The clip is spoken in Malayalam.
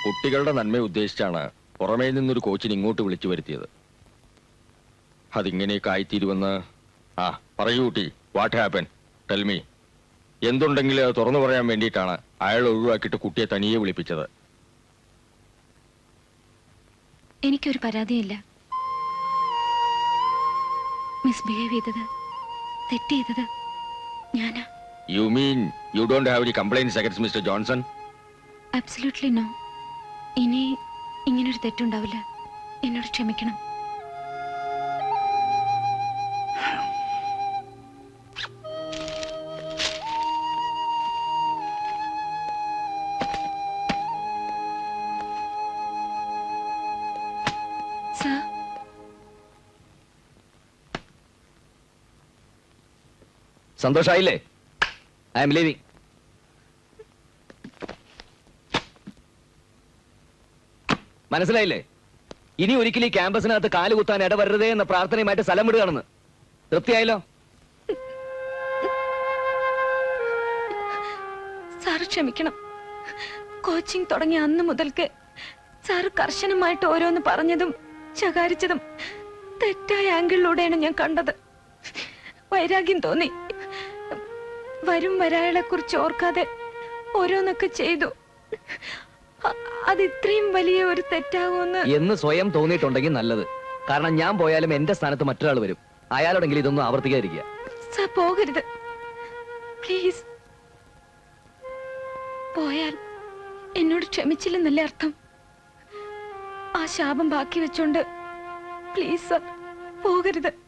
കുട്ടികളുടെ നന്മ ഉദ്ദേശിച്ചാണ് പുറമേ നിന്നൊരു കോച്ചിന് ഇങ്ങോട്ട് വിളിച്ചു വരുത്തിയത്. അതിങ്ങനെയൊക്കെ ആയിത്തീരുമെന്ന്. ആ പറയൂ കുട്ടി, വാട്ട് ഹാപ്പൻ? Tell me. എന്തുണ്ടെങ്കിലും അത് തുറന്നു പറയാൻ വേണ്ടിയിട്ടാണ് അയാൾ ഒഴിവാക്കിയിട്ട് കുട്ടിയെ തനിയെ വിളിപ്പിച്ചത്. എനിക്കൊരു പരാതിയില്ല. മിസ്ബിഹേവ് ചെയ്തത്, തെറ്റ് ചെയ്തത് ഞാനാ. You mean you don't have any complaints against mister Johnson? Absolutely no. ഇനി ഇങ്ങനൊരു തെറ്റുണ്ടാവില്ല. എന്നോട് ക്ഷമിക്കണം. സന്തോഷായില്ലേ? I am leaving. മനസ്സിലായില്ലേ? ഇനി ഒരിക്കലും ഈ ക്യാമ്പസിനകത്ത് കാലുകുത്താൻ ഇടവരരുതേ എന്ന പ്രാർത്ഥനയുമായിട്ട് സ്ഥലം വിടുകയാണെന്ന്. തൃപ്തിയായല്ലോ? സാറ് ക്ഷമിക്കണം. കോച്ചിങ് തുടങ്ങിയ അന്ന് മുതൽക്ക് സാറ് കർശനമായിട്ട് ഓരോന്ന് പറഞ്ഞതും ശകാരിച്ചതും തെറ്റായ ആംഗിളിലൂടെയാണ് ഞാൻ കണ്ടത്. വൈരാഗ്യം തോന്നി. വരും വരാകളെ കുറിച്ച് ഓർക്കാതെ ഓരോന്നൊക്കെ ചെയ്തു. അത് ഇത്രയും വലിയ ഒരു തെറ്റാകുമെന്ന് എന്ന് സ്വയം തോന്നിയിട്ടുണ്ടെങ്കിൽ നല്ലത്. കാരണം ഞാൻ പോയാലും എന്റെ സ്ഥാനത്ത് മറ്റൊരാൾ വരും. അയാളോടെങ്കിലും ഇതൊന്നും ആവർത്തിക്കാതിരിക്കുക. സാർ പോകരുത് പ്ലീസ്. പോയാൽ എന്നോട് ക്ഷമിച്ചില്ലെന്നല്ലേ അർത്ഥം? ആ ശാപം ബാക്കി വെച്ചോണ്ട് പ്ലീസ് സാർ പോകരുത്.